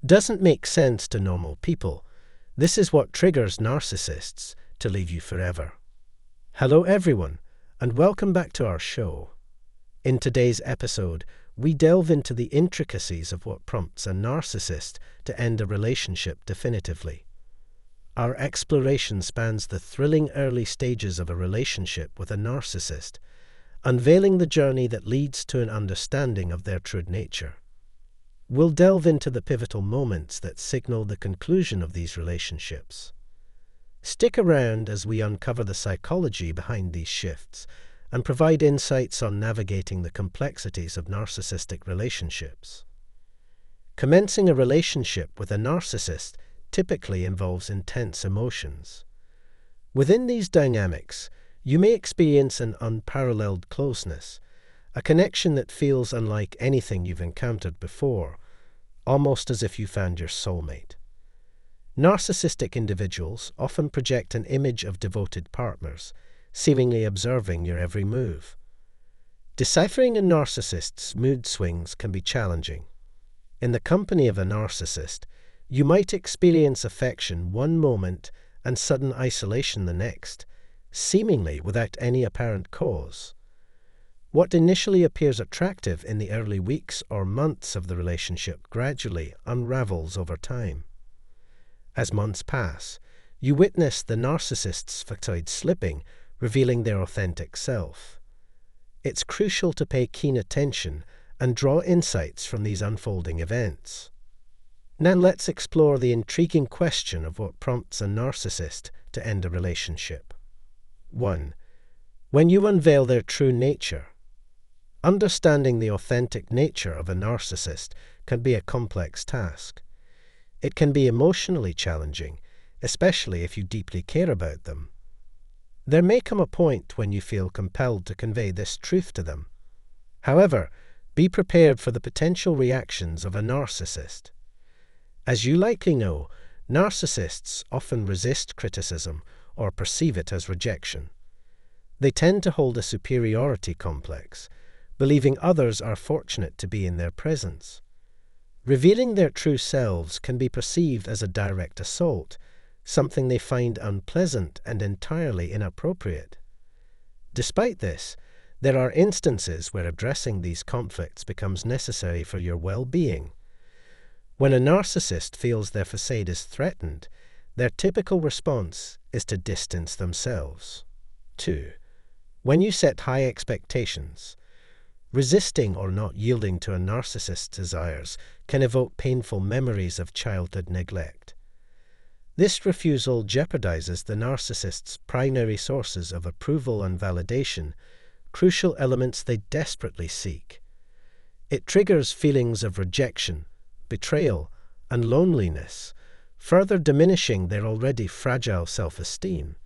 doesn't make sense to normal people. This is what triggers narcissists to leave you forever. Hello everyone, and welcome back to our show. In today's episode, we delve into the intricacies of what prompts a narcissist to end a relationship definitively. Our exploration spans the thrilling early stages of a relationship with a narcissist, unveiling the journey that leads to an understanding of their true nature. We'll delve into the pivotal moments that signal the conclusion of these relationships. Stick around as we uncover the psychology behind these shifts and provide insights on navigating the complexities of narcissistic relationships. Commencing a relationship with a narcissist typically involves intense emotions. Within these dynamics, you may experience an unparalleled closeness, a connection that feels unlike anything you've encountered before, almost as if you found your soulmate. Narcissistic individuals often project an image of devoted partners, seemingly observing your every move. Deciphering a narcissist's mood swings can be challenging. In the company of a narcissist, you might experience affection one moment and sudden isolation the next, seemingly without any apparent cause. What initially appears attractive in the early weeks or months of the relationship gradually unravels over time. As months pass, you witness the narcissist's facade slipping, revealing their authentic self. It's crucial to pay keen attention and draw insights from these unfolding events. Now let's explore the intriguing question of what prompts a narcissist to end a relationship. 1. When you unveil their true nature. Understanding the authentic nature of a narcissist can be a complex task. It can be emotionally challenging, especially if you deeply care about them. There may come a point when you feel compelled to convey this truth to them. However, be prepared for the potential reactions of a narcissist. As you likely know, narcissists often resist criticism or perceive it as rejection. They tend to hold a superiority complex, believing others are fortunate to be in their presence. Revealing their true selves can be perceived as a direct assault, something they find unpleasant and entirely inappropriate. Despite this, there are instances where addressing these conflicts becomes necessary for your well-being. When a narcissist feels their facade is threatened, their typical response is to distance themselves. 2. When you set high expectations. Resisting or not yielding to a narcissist's desires can evoke painful memories of childhood neglect. This refusal jeopardizes the narcissist's primary sources of approval and validation, crucial elements they desperately seek. It triggers feelings of rejection, betrayal, and loneliness, further diminishing their already fragile self-esteem.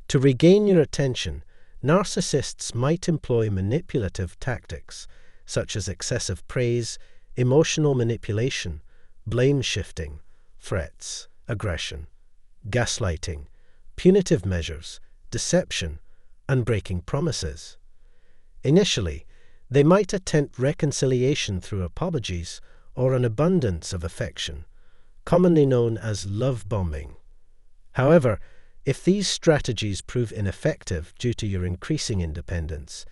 To regain your attention, narcissists might employ manipulative tactics, such as excessive praise, emotional manipulation, blame shifting, threats, aggression, gaslighting, punitive measures, deception, and breaking promises. Initially, they might attempt reconciliation through apologies or an abundance of affection, commonly known as love bombing. However, if these strategies prove ineffective due to your increasing independence,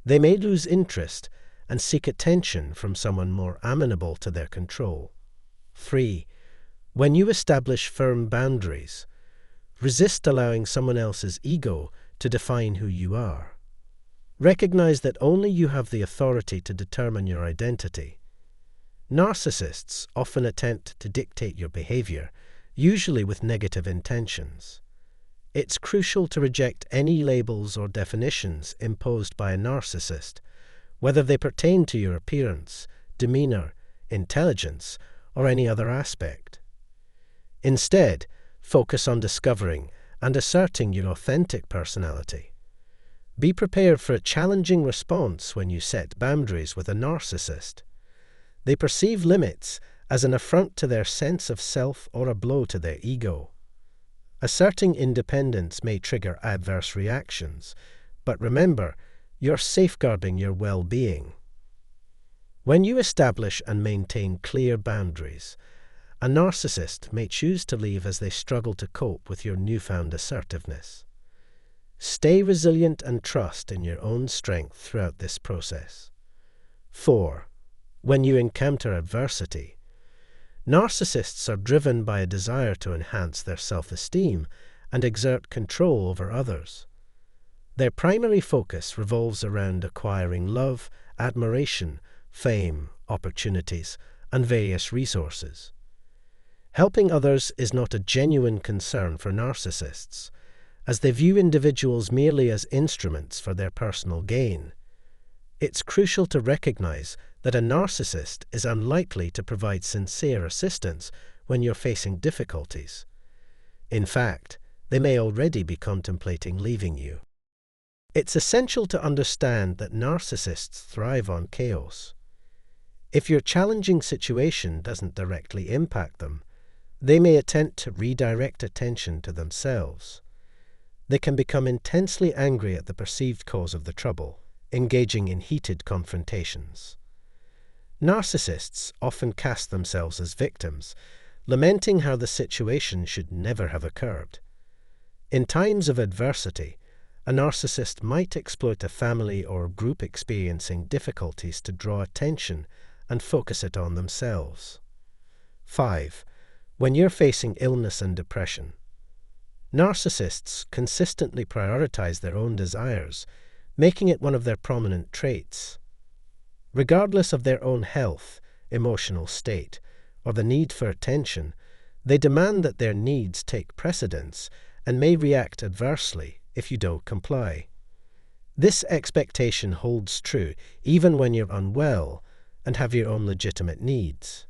they may lose interest and seek attention from someone more amenable to their control. 3. When you establish firm boundaries. Resist allowing someone else's ego to define who you are. Recognize that only you have the authority to determine your identity. Narcissists often attempt to dictate your behavior, usually with negative intentions. It's crucial to reject any labels or definitions imposed by a narcissist, whether they pertain to your appearance, demeanor, intelligence, or any other aspect. Instead, focus on discovering and asserting your authentic personality. Be prepared for a challenging response when you set boundaries with a narcissist. They perceive limits as an affront to their sense of self or a blow to their ego. Asserting independence may trigger adverse reactions, but remember, you're safeguarding your well-being. When you establish and maintain clear boundaries, A narcissist may choose to leave as they struggle to cope with your newfound assertiveness. Stay resilient and trust in your own strength throughout this process. 4. When you encounter adversity. Narcissists are driven by a desire to enhance their self-esteem and exert control over others. Their primary focus revolves around acquiring love, admiration, fame, opportunities, and various resources. Helping others is not a genuine concern for narcissists, as they view individuals merely as instruments for their personal gain. It's crucial to recognize that a narcissist is unlikely to provide sincere assistance when you're facing difficulties. In fact, they may already be contemplating leaving you. It's essential to understand that narcissists thrive on chaos. If your challenging situation doesn't directly impact them, they may attempt to redirect attention to themselves. They can become intensely angry at the perceived cause of the trouble, engaging in heated confrontations. Narcissists often cast themselves as victims, lamenting how the situation should never have occurred. In times of adversity, a narcissist might exploit a family or group experiencing difficulties to draw attention and focus it on themselves. 5. When you're facing illness and depression. Narcissists consistently prioritize their own desires, making it one of their prominent traits. Regardless of their own health, emotional state, or the need for attention, they demand that their needs take precedence and may react adversely if you don't comply. This expectation holds true even when you're unwell and have your own legitimate needs.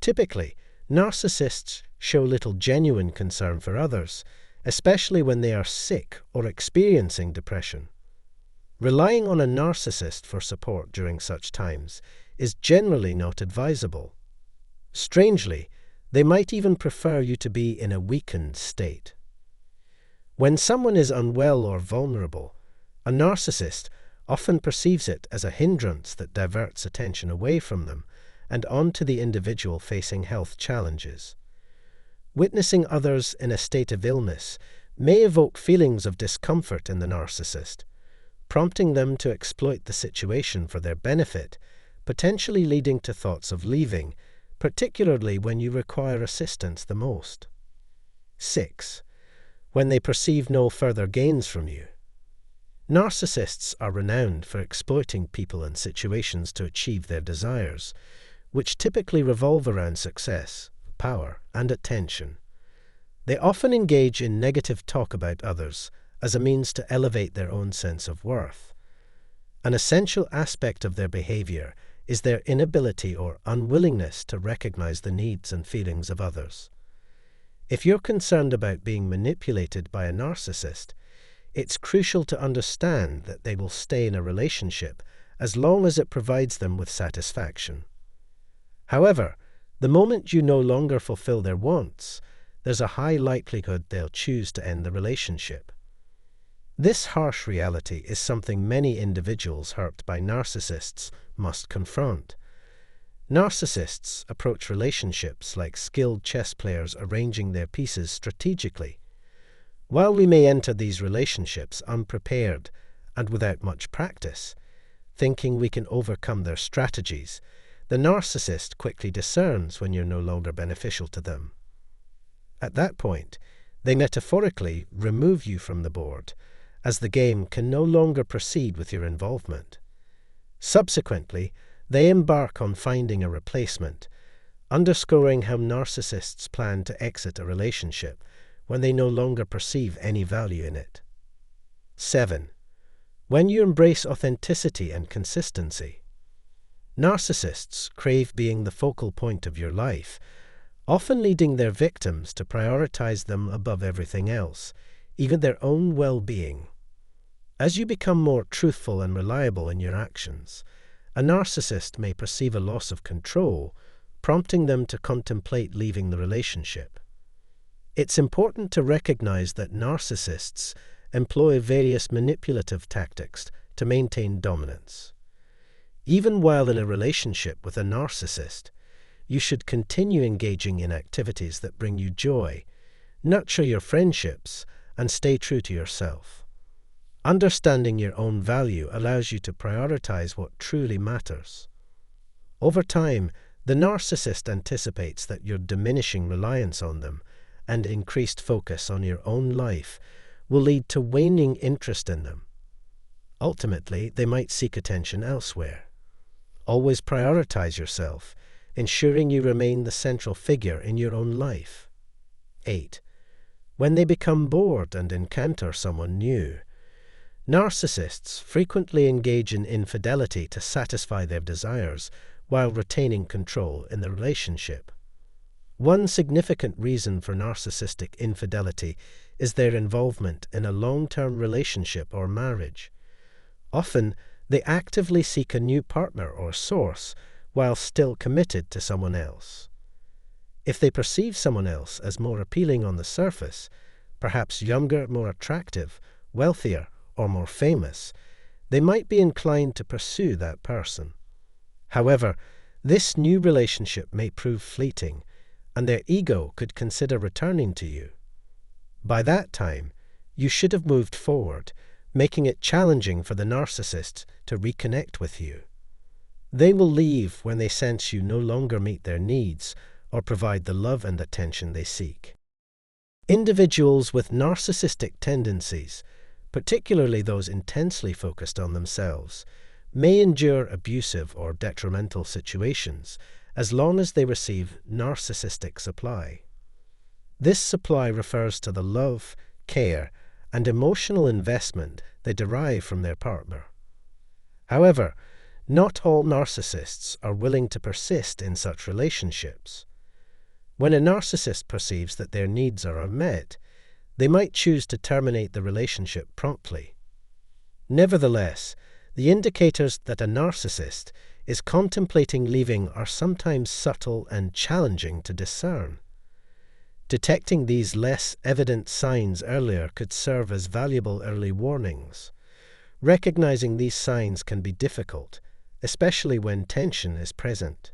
Typically, narcissists show little genuine concern for others, especially when they are sick or experiencing depression. Relying on a narcissist for support during such times is generally not advisable. Strangely, they might even prefer you to be in a weakened state. When someone is unwell or vulnerable, a narcissist often perceives it as a hindrance that diverts attention away from them and onto the individual facing health challenges. Witnessing others in a state of illness may evoke feelings of discomfort in the narcissist, prompting them to exploit the situation for their benefit, potentially leading to thoughts of leaving, particularly when you require assistance the most. 6. When they perceive no further gains from you. Narcissists are renowned for exploiting people and situations to achieve their desires, which typically revolve around success, power, and attention. They often engage in negative talk about others as a means to elevate their own sense of worth. An essential aspect of their behavior is their inability or unwillingness to recognize the needs and feelings of others. If you're concerned about being manipulated by a narcissist, it's crucial to understand that they will stay in a relationship as long as it provides them with satisfaction. However, the moment you no longer fulfill their wants, there's a high likelihood they'll choose to end the relationship. This harsh reality is something many individuals hurt by narcissists must confront. Narcissists approach relationships like skilled chess players arranging their pieces strategically. While we may enter these relationships unprepared and without much practice, thinking we can overcome their strategies, the narcissist quickly discerns when you're no longer beneficial to them. At that point, they metaphorically remove you from the board, as the game can no longer proceed with your involvement. Subsequently, they embark on finding a replacement, underscoring how narcissists plan to exit a relationship when they no longer perceive any value in it. 7. When you embrace authenticity and consistency. Narcissists crave being the focal point of your life, often leading their victims to prioritize them above everything else, even their own well-being. As you become more truthful and reliable in your actions, a narcissist may perceive a loss of control, prompting them to contemplate leaving the relationship. It's important to recognize that narcissists employ various manipulative tactics to maintain dominance. Even while in a relationship with a narcissist, you should continue engaging in activities that bring you joy, nurture your friendships, and stay true to yourself. Understanding your own value allows you to prioritize what truly matters. Over time, the narcissist anticipates that your diminishing reliance on them and increased focus on your own life will lead to waning interest in them. Ultimately, they might seek attention elsewhere. Always prioritize yourself, ensuring you remain the central figure in your own life. 8. When they become bored and encounter someone new, narcissists frequently engage in infidelity to satisfy their desires while retaining control in the relationship. One significant reason for narcissistic infidelity is their involvement in a long-term relationship or marriage. Often, they actively seek a new partner or source while still committed to someone else. If they perceive someone else as more appealing on the surface, perhaps younger, more attractive, wealthier, or more famous, they might be inclined to pursue that person. However, this new relationship may prove fleeting, and their ego could consider returning to you. By that time, you should have moved forward, making it challenging for the narcissist to reconnect with you. They will leave when they sense you no longer meet their needs or provide the love and attention they seek. Individuals with narcissistic tendencies, particularly those intensely focused on themselves, may endure abusive or detrimental situations as long as they receive narcissistic supply. This supply refers to the love, care, and emotional investment they derive from their partner. However, not all narcissists are willing to persist in such relationships. When a narcissist perceives that their needs are unmet, they might choose to terminate the relationship promptly. Nevertheless, the indicators that a narcissist is contemplating leaving are sometimes subtle and challenging to discern. Detecting these less evident signs earlier could serve as valuable early warnings. Recognizing these signs can be difficult, especially when tension is present.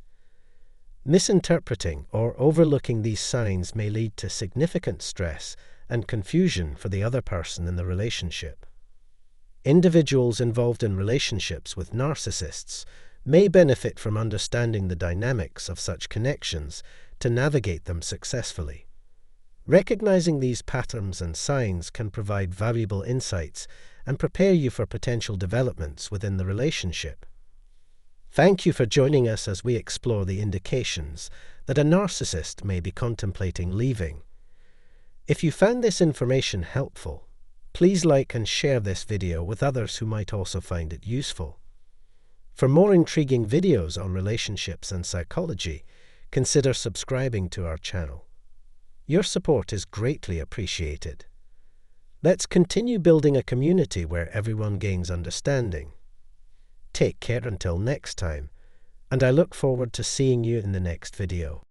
Misinterpreting or overlooking these signs may lead to significant stress and confusion for the other person in the relationship. Individuals involved in relationships with narcissists may benefit from understanding the dynamics of such connections to navigate them successfully. Recognizing these patterns and signs can provide valuable insights and prepare you for potential developments within the relationship. Thank you for joining us as we explore the indications that a narcissist may be contemplating leaving. If you found this information helpful, please like and share this video with others who might also find it useful. For more intriguing videos on relationships and psychology, consider subscribing to our channel. Your support is greatly appreciated. Let's continue building a community where everyone gains understanding. Take care until next time, and I look forward to seeing you in the next video.